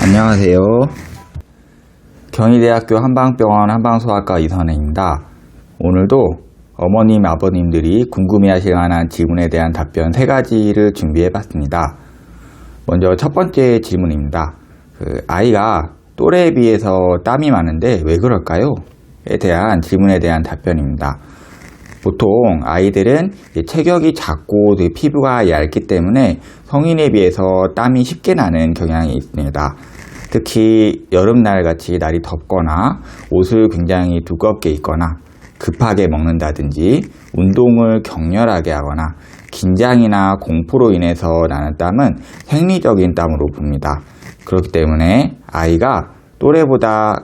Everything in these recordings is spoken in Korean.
안녕하세요. 경희대학교 한방병원 한방소아과 이선혜입니다. 오늘도 어머님, 아버님들이 궁금해하실 만한 질문에 대한 답변 3가지를 준비해봤습니다. 먼저 첫 번째 질문입니다. 아이가 또래에 비해서 땀이 많은데 왜 그럴까요? 에 대한 질문에 대한 답변입니다. 보통 아이들은 체격이 작고 피부가 얇기 때문에 성인에 비해서 땀이 쉽게 나는 경향이 있습니다. 특히 여름날 같이 날이 덥거나 옷을 굉장히 두껍게 입거나 급하게 먹는다든지 운동을 격렬하게 하거나 긴장이나 공포로 인해서 나는 땀은 생리적인 땀으로 봅니다. 그렇기 때문에 아이가 또래보다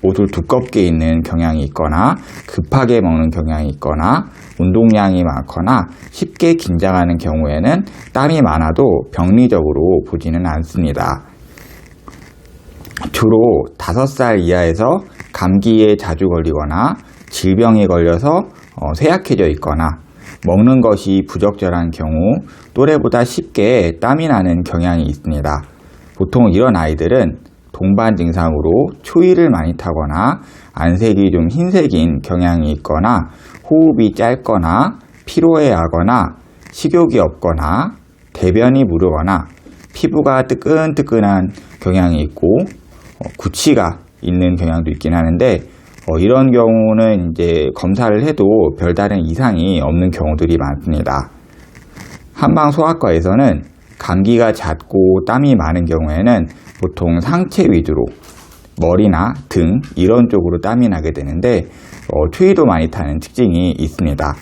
옷을 두껍게 입는 경향이 있거나 급하게 먹는 경향이 있거나 운동량이 많거나 쉽게 긴장하는 경우에는 땀이 많아도 병리적으로 보지는 않습니다. 주로 5살 이하에서 감기에 자주 걸리거나 질병에 걸려서 쇠약해져 있거나 먹는 것이 부적절한 경우 또래보다 쉽게 땀이 나는 경향이 있습니다. 보통 이런 아이들은 동반 증상으로 추위를 많이 타거나 안색이 좀 흰색인 경향이 있거나 호흡이 짧거나 피로해하거나 식욕이 없거나 대변이 무르거나 피부가 뜨끈뜨끈한 경향이 있고 구취가 있는 경향도 있긴 하는데 이런 경우는 이제 검사를 해도 별다른 이상이 없는 경우들이 많습니다. 한방소아과에서는 감기가 잦고 땀이 많은 경우에는 보통 상체 위주로 머리나 등 이런 쪽으로 땀이 나게 되는데 추위도 많이 타는 특징이 있습니다.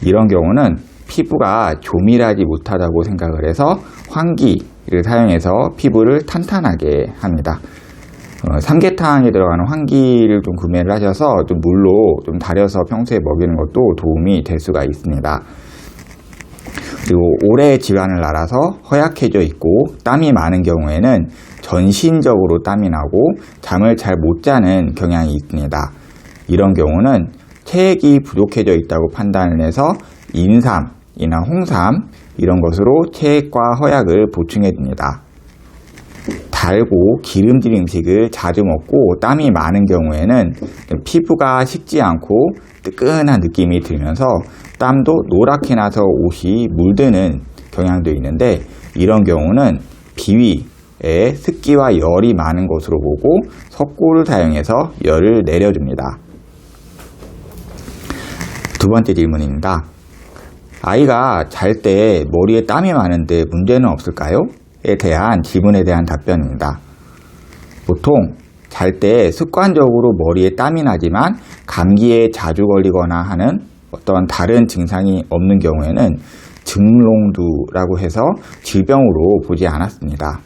이런 경우는 피부가 조밀하지 못하다고 생각을 해서 환기를 사용해서 피부를 탄탄하게 합니다. 삼계탕에 들어가는 환기를 좀 구매를 하셔서 좀 물로 좀 달여서 평소에 먹이는 것도 도움이 될 수가 있습니다. 그리고 오래 질환을 앓아서 허약해져 있고 땀이 많은 경우에는 전신적으로 땀이 나고 잠을 잘 못 자는 경향이 있습니다. 이런 경우는 체액이 부족해져 있다고 판단을 해서 인삼이나 홍삼 이런 것으로 체액과 허약을 보충해 줍니다. 달고 기름진 음식을 자주 먹고 땀이 많은 경우에는 피부가 식지 않고 뜨끈한 느낌이 들면서 땀도 노랗게 나서 옷이 물드는 경향도 있는데 이런 경우는 비위에 습기와 열이 많은 것으로 보고 석고를 사용해서 열을 내려줍니다. 두 번째 질문입니다. 아이가 잘 때 머리에 땀이 많은데 문제는 없을까요? 에 대한 질문에 대한 답변입니다. 보통 잘 때 습관적으로 머리에 땀이 나지만 감기에 자주 걸리거나 하는 어떤 다른 증상이 없는 경우에는 증롱두라고 해서 질병으로 보지 않았습니다.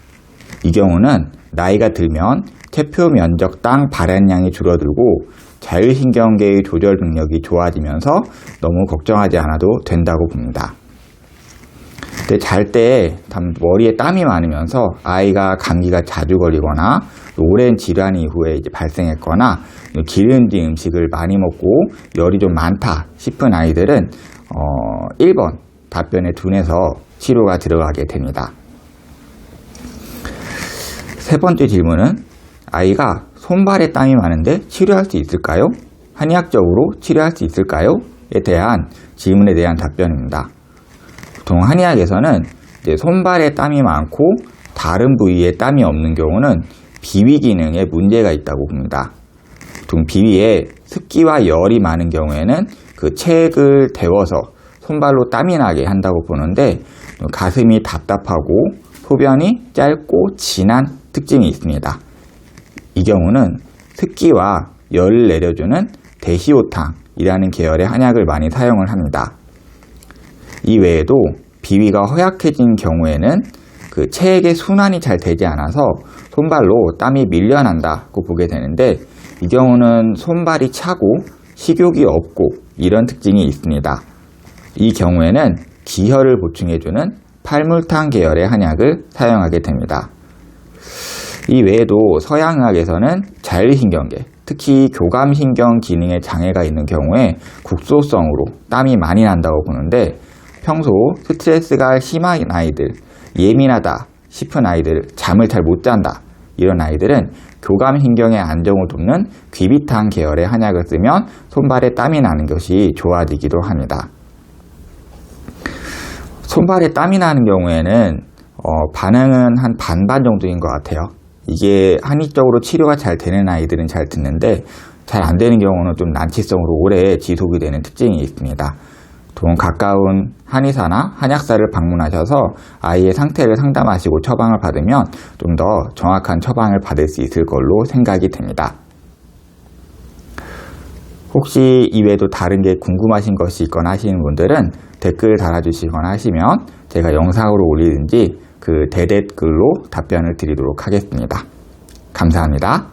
이 경우는 나이가 들면 체표 면적 땅 발현량이 줄어들고 자율신경계의 조절 능력이 좋아지면서 너무 걱정하지 않아도 된다고 봅니다. 근데 잘 때 머리에 땀이 많으면서 아이가 감기가 자주 걸리거나 오랜 질환 이후에 발생했거나 기름진 음식을 많이 먹고 열이 좀 많다 싶은 아이들은 1번 답변에 둔해서 치료가 들어가게 됩니다. 세 번째 질문은 아이가 손발에 땀이 많은데 치료할 수 있을까요? 한의학적으로 치료할 수 있을까요? 에 대한 질문에 대한 답변입니다. 보통 한의학에서는 손발에 땀이 많고 다른 부위에 땀이 없는 경우는 비위 기능에 문제가 있다고 봅니다. 보통 비위에 습기와 열이 많은 경우에는 그 체액을 데워서 손발로 땀이 나게 한다고 보는데 가슴이 답답하고 소변이 짧고 진한 특징이 있습니다. 이 경우는 습기와 열을 내려주는 데시오탕이라는 계열의 한약을 많이 사용을 합니다. 이 외에도 비위가 허약해진 경우에는 그 체액의 순환이 잘 되지 않아서 손발로 땀이 밀려난다고 보게 되는데 이 경우는 손발이 차고 식욕이 없고 이런 특징이 있습니다. 이 경우에는 기혈을 보충해주는 팔물탕 계열의 한약을 사용하게 됩니다. 이 외에도 서양의학에서는 자율신경계, 특히 교감신경 기능에 장애가 있는 경우에 국소성으로 땀이 많이 난다고 보는데 평소 스트레스가 심한 아이들, 예민하다 싶은 아이들, 잠을 잘 못 잔다 이런 아이들은 교감신경의 안정을 돕는 귀비탄 계열의 한약을 쓰면 손발에 땀이 나는 것이 좋아지기도 합니다. 손발에 땀이 나는 경우에는 반응은 한 반반 정도인 것 같아요. 이게 한의적으로 치료가 잘 되는 아이들은 잘 듣는데 잘 안 되는 경우는 좀 난치성으로 오래 지속이 되는 특징이 있습니다. 좀 가까운 한의사나 한약사를 방문하셔서 아이의 상태를 상담하시고 처방을 받으면 좀 더 정확한 처방을 받을 수 있을 걸로 생각이 됩니다. 혹시 이외에도 다른 게 궁금하신 것이 있거나 하시는 분들은 댓글 달아주시거나 하시면 제가 영상으로 올리든지 그 대댓글로 답변을 드리도록 하겠습니다. 감사합니다.